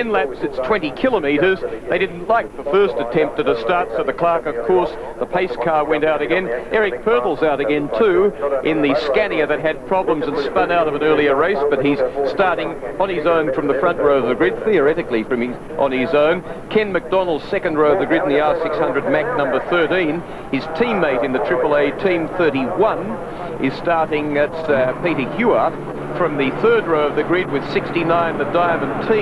10 laps, it's 20 kilometres. They didn't like the first attempt at a start, so the Clark, of course, the pace car went out again. Eric Purtle's out again too in the Scania that had problems and spun out of an earlier race, but he's starting on his own from the front row of the grid, theoretically on his own. Ken McDonald's second row of the grid in the R600 Mac number 13. His teammate in the AAA Team 31 is starting, that's Peter Hewitt, from the third row of the grid with 69, the Diamond T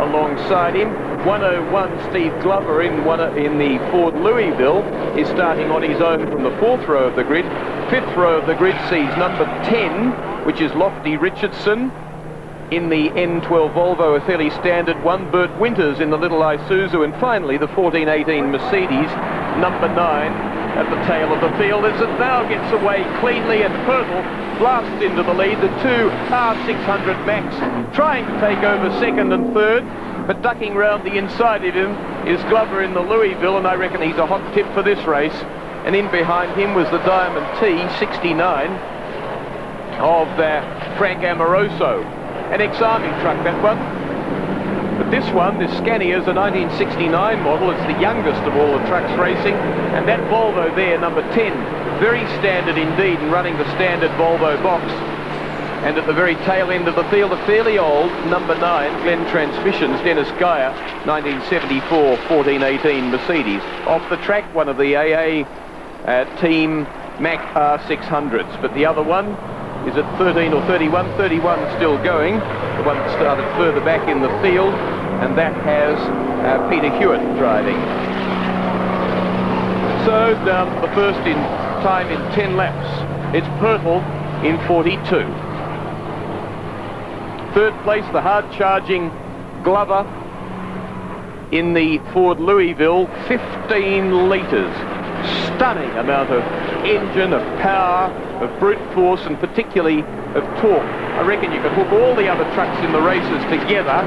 alongside him. 101, Steve Glover in the Ford Louisville is starting on his own from the fourth row of the grid. Fifth row of the grid sees number 10, which is Lofty Richardson. In the N12 Volvo, a fairly standard one, Bert Winters in the little Isuzu, and finally the 1418 Mercedes, number 9, at the tail of the field as it now gets away cleanly, and Purtle blasts into the lead. The two R600 Max trying to take over second and third, but ducking round the inside of him is Glover in the Louisville, and I reckon he's a hot tip for this race. And in behind him was the Diamond T, 69, of Frank Amoroso. An ex-Army truck, that one. But this one, this Scania, is a 1969 model. It's the youngest of all the trucks racing. And that Volvo there, number 10, very standard indeed, and running the standard Volvo box. And at the very tail end of the field, a fairly old number 9, Glen Transmissions, Dennis Geyer, 1974 1418 Mercedes. Off the track, one of the AA Team Mac R600s. But the other one is at 13 or 31, 31 still going, the one that started further back in the field, and that has Peter Hewitt driving. So down the first in time in 10 laps, it's Purtle in 42. Third place, the hard-charging Glover in the Ford Louisville, 15 litres. Stunning amount of engine, of power, of brute force, and particularly of torque. I reckon you could hook all the other trucks in the races together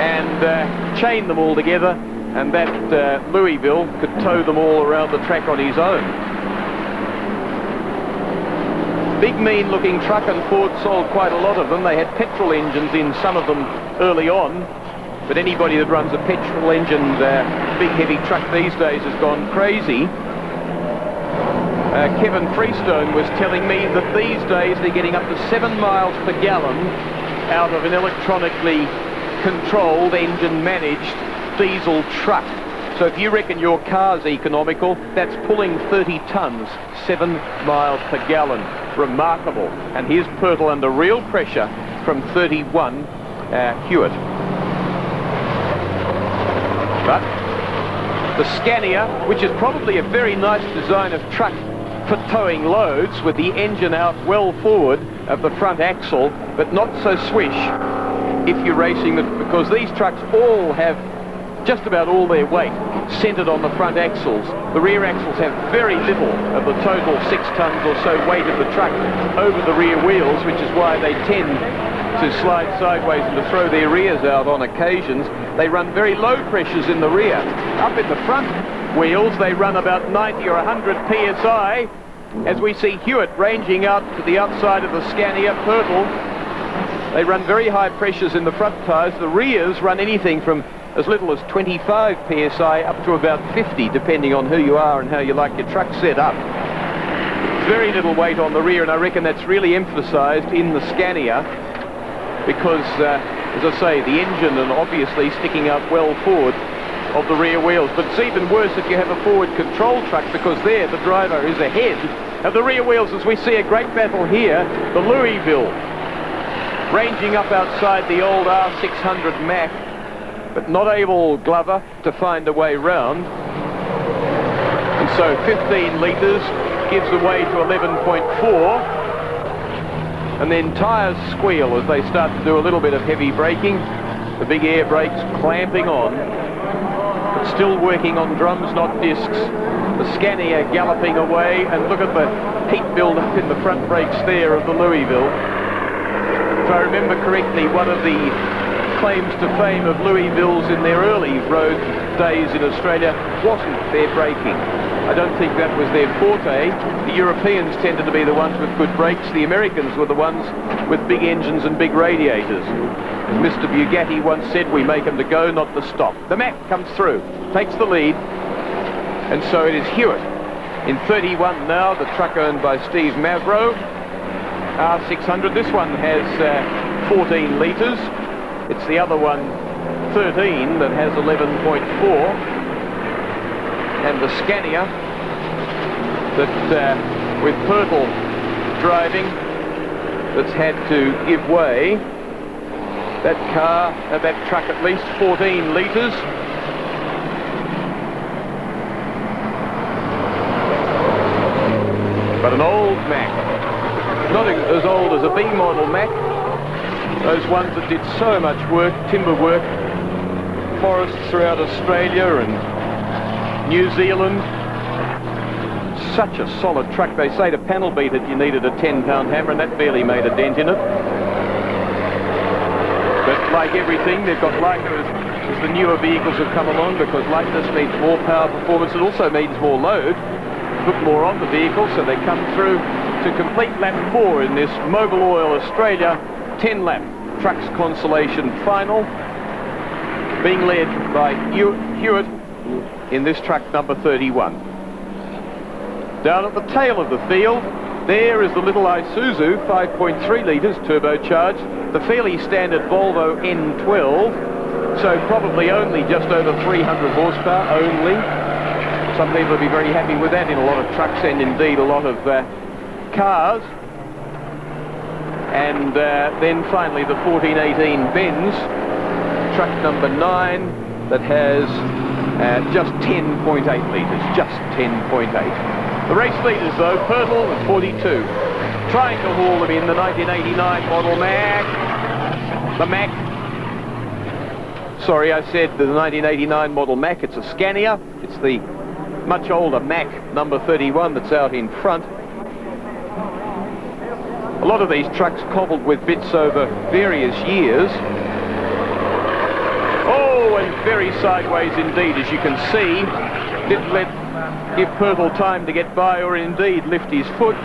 and chain them all together, and that Louisville could tow them all around the track on his own. Big, mean-looking truck, and Ford sold quite a lot of them. They had petrol engines in some of them early on, but anybody that runs a petrol-engined big, heavy truck these days has gone crazy. Kevin Freestone was telling me that these days they're getting up to 7 miles per gallon out of an electronically controlled, engine-managed diesel truck. So if you reckon your car's economical, that's pulling 30 tonnes, 7 miles per gallon. Remarkable. And here's Purtle under real pressure from 31 Hewitt. But the Scania, which is probably a very nice design of truck for towing loads, with the engine out well forward of the front axle, but not so swish if you're racing them, because these trucks all have just about all their weight centered on the front axles. The rear axles have very little of the total 6 tons or so weight of the truck over the rear wheels, which is why they tend to slide sideways and to throw their rears out on occasions. They run very low pressures in the rear. Up in the front wheels, they run about 90 or 100 psi, as we see Hewitt ranging out to the outside of the Scania. Purtle, they run very high pressures in the front tyres. The rears run anything from as little as 25 psi up to about 50, depending on who you are and how you like your truck set up. Very little weight on the rear, and I reckon that's really emphasised in the Scania, because, as I say, the engine and obviously sticking out well forward of the rear wheels. But it's even worse if you have a forward control truck, because there the driver is ahead of the rear wheels, as we see a great battle here. The Louisville ranging up outside the old R600 Mac, but not able, Glover, to find a way round. And so 15 litres gives away to 11.4. And then tyres squeal as they start to do a little bit of heavy braking. The big air brakes clamping on, but still working on drums, not discs. The Scania galloping away, and look at the heat build-up in the front brakes there of the Louisville. If I remember correctly, one of the claims to fame of Louisville's in their early road days in Australia wasn't their braking. I don't think that was their forte. The Europeans tended to be the ones with good brakes. The Americans were the ones with big engines and big radiators. As Mr. Bugatti once said, we make them to go, not to stop. The Mack comes through, takes the lead, and so it is Hewitt in 31 now, the truck owned by Steve Mavro. R600, this one has 14 litres. It's the other one, 13, that has 11.4. And the Scania that with Pirtle driving, that's had to give way. That car, that truck, at least 14 litres. But an old Mack, not as old as a B model Mack. Those ones that did so much work, timber work, forests throughout Australia and New Zealand. Such a solid truck. They say to panel beat it you needed a 10-pound hammer, and that barely made a dent in it. But like everything, they've got lighter as the newer vehicles have come along, because lightness means more power performance. It also means more load, put more on the vehicle, so they come through to complete lap 4 in this Mobil Oil Australia 10-lap Trucks Consolation final, being led by Hewitt in this truck number 31. Down at the tail of the field, there is the little Isuzu 5.3 litres turbocharged, the fairly standard Volvo N12, so probably only just over 300 horsepower only. Some people will be very happy with that in a lot of trucks and indeed a lot of cars. And then finally the 1418 Benz, truck number 9, that has just 10.8 litres, just 10.8. The race leaders though, Pirtle with 42, trying to haul them in, the 1989 model Mack. The Mack, sorry, I said the 1989 model Mack, it's a Scania. It's the much older Mack number 31 that's out in front. A lot of these trucks cobbled with bits over various years. Oh, and very sideways indeed, as you can see. Didn't give Pirtle time to get by or indeed lift his foot.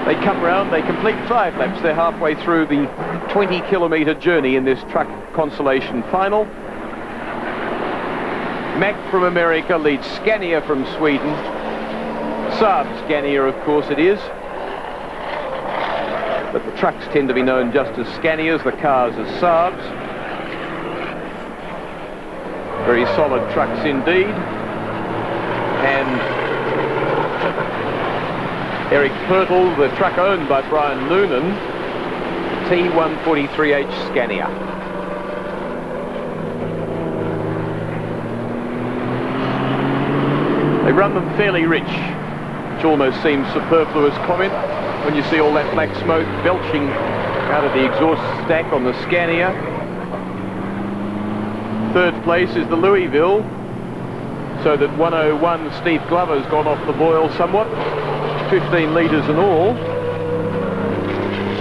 They come round, they complete 5 laps. They're halfway through the 20-kilometre journey in this truck consolation final. Mack from America leads Scania from Sweden. Saab Scania, of course it is. But the trucks tend to be known just as Scanias, the cars as Saabs. Very solid trucks indeed. And Eric Pirtle, the truck owned by Brian Noonan, T143H Scania. They run them fairly rich, which almost seems superfluous comment when you see all that black smoke belching out of the exhaust stack on the Scania. Third place is the Louisville, so that 101 Steve Glover's gone off the boil somewhat, 15 litres in all.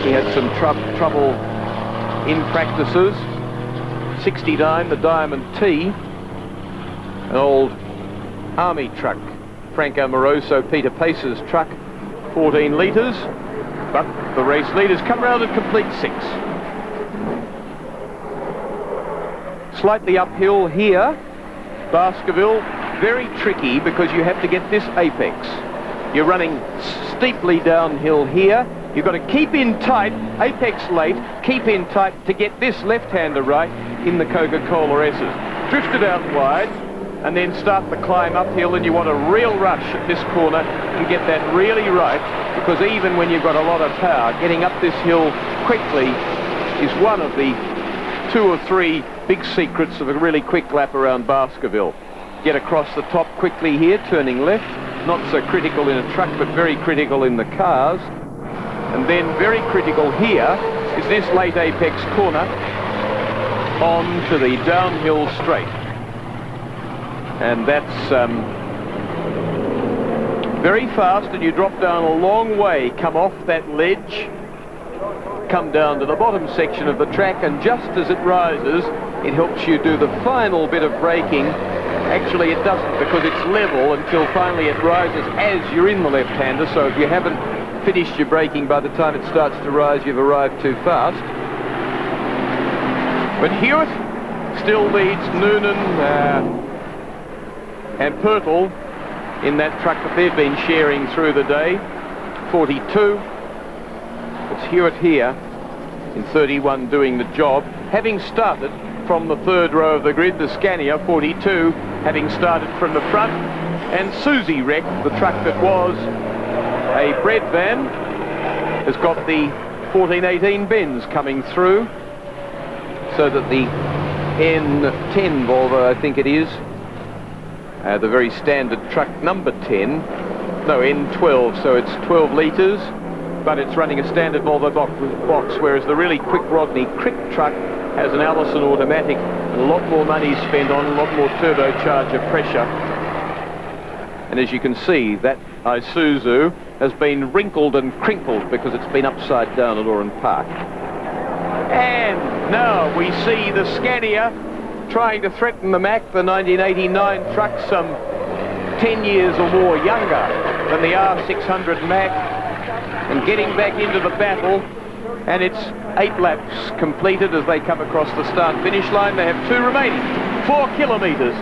He had some trouble in practices. 69, the Diamond T, an old army truck, Franco Moroso, Peter Pace's truck, 14 litres, but the race leaders come round and complete 6. Slightly uphill here, Baskerville, very tricky because you have to get this apex. You're running steeply downhill here. You've got to keep in tight, apex late, keep in tight to get this left-hander right in the Coca-Cola S's. Drift it out wide and then start the climb uphill, and you want a real rush at this corner and get that really right, because even when you've got a lot of power, getting up this hill quickly is one of the 2 or 3 big secrets of a really quick lap around Baskerville. Get across the top quickly here, turning left, not so critical in a truck but very critical in the cars. And then very critical here is this late apex corner on to the downhill straight. And that's very fast, and you drop down a long way, come off that ledge, come down to the bottom section of the track, and just as it rises, it helps you do the final bit of braking. Actually, it doesn't, because it's level until finally it rises as you're in the left-hander, so if you haven't finished your braking by the time it starts to rise, you've arrived too fast. But Hewitt still leads Noonan and Pirtle in that truck that they've been sharing through the day. 42. It's Hewitt here in 31 doing the job, having started from the third row of the grid. The Scania 42 having started from the front, and Susie Wreck, the truck that was a bread van, has got the 1418 Benz coming through, so that the N10 Volvo, I think it is, the very standard truck number 10, no, N12, so it's 12 litres, but it's running a standard Volvo box, whereas the really quick Rodney Crick truck has an Allison automatic, and a lot more money spent on, a lot more turbocharger pressure. And as you can see, that Isuzu has been wrinkled and crinkled because it's been upside down at Oran Park. And now we see the Scania trying to threaten the Mack, the 1989 truck, some 10 years or more younger than the R600 Mack, and getting back into the battle. And it's 8 laps completed as they come across the start-finish line. They have 2 remaining, 4 kilometres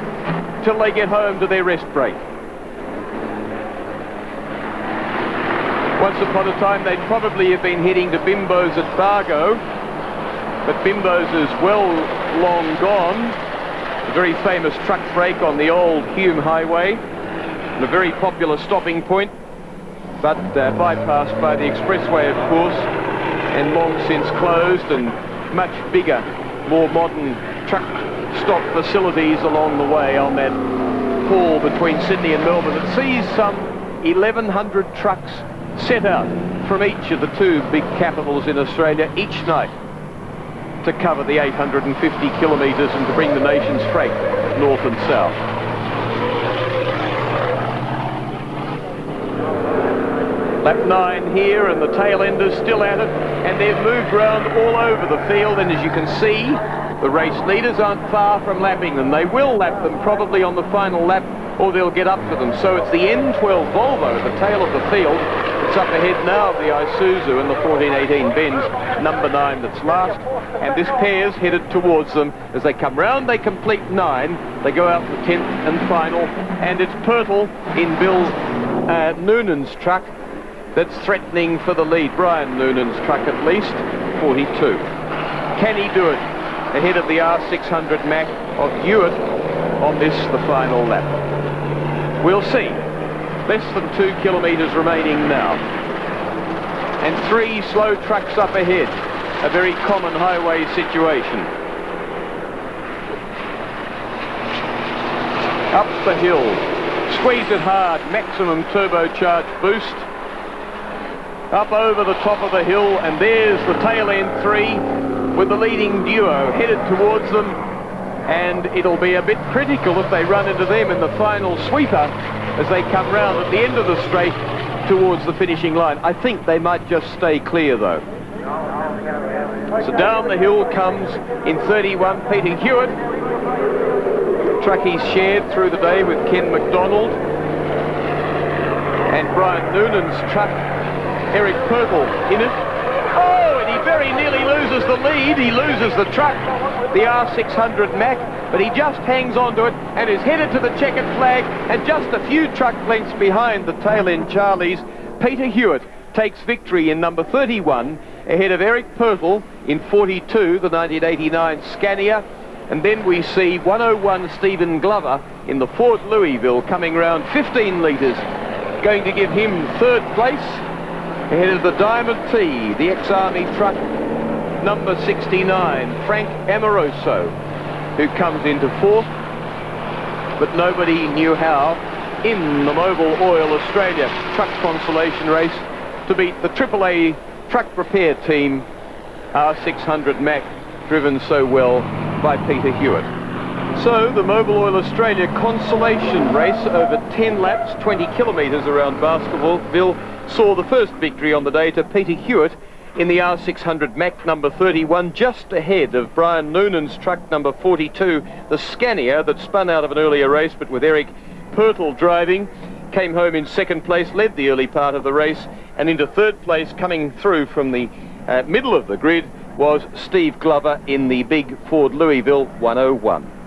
till they get home to their rest break. Once upon a time, they'd probably have been heading to Bimbo's at Bargo, but Bimbo's is well long gone. A very famous truck break on the old Hume Highway, and a very popular stopping point, but bypassed by the expressway, of course, and long since closed, and much bigger, more modern truck stop facilities along the way on that haul between Sydney and Melbourne. It sees some 1,100 trucks set out from each of the 2 big capitals in Australia each night to cover the 850 kilometres and to bring the nation's freight north and south. Lap 9 here, and the tail enders still at it, and they've moved round all over the field, and as you can see, the race leaders aren't far from lapping them. They will lap them probably on the final lap, or they'll get up to them. So it's the N12 Volvo at the tail of the field. It's up ahead now of the Isuzu and the 1418 Benz, number 9 that's last, and this pair's headed towards them. As they come round, they complete 9, they go out the 10th and final, and it's Pirtle in Bill Noonan's truck that's threatening for the lead. Brian Noonan's truck at least, 42. Can he do it ahead of the R600 Mack of Hewitt on this, the final lap? We'll see. Less than 2 kilometres remaining now. And 3 slow trucks up ahead. A very common highway situation. Up the hill. Squeeze it hard. Maximum turbocharged boost. Up over the top of the hill. And there's the tail end 3 with the leading duo headed towards them. And it'll be a bit critical if they run into them in the final sweeper as they come round at the end of the straight towards the finishing line. I think they might just stay clear, though. So down the hill comes, in 31, Peter Hewitt. Truck he's shared through the day with Ken McDonald. And Brian Noonan's truck, Eric Pirtle, in it. Oh, and he very nearly loses the lead. He loses the truck, the R600 Mack, but he just hangs on to it and is headed to the checkered flag, and just a few truck lengths behind the tail end Charlies, Peter Hewitt takes victory in number 31 ahead of Eric Pirtle in 42, the 1989 Scania. And then we see 101 Stephen Glover in the Ford Louisville coming round, 15 litres, going to give him 3rd place ahead of the Diamond T, the ex-Army truck number 69, Frank Amoroso, who comes into 4th, but nobody knew how in the Mobil Oil Australia truck consolation race to beat the AAA truck repair team R600 Mack, driven so well by Peter Hewitt. So the Mobil Oil Australia consolation race over 10 laps, 20 kilometres around Baskerville, saw the first victory on the day to Peter Hewitt in the R600 Mac number 31, just ahead of Brian Noonan's truck number 42, the Scania that spun out of an earlier race, but with Eric Pertl driving, came home in second place, led the early part of the race, and into third place, coming through from the middle of the grid, was Steve Glover in the big Ford Louisville 101.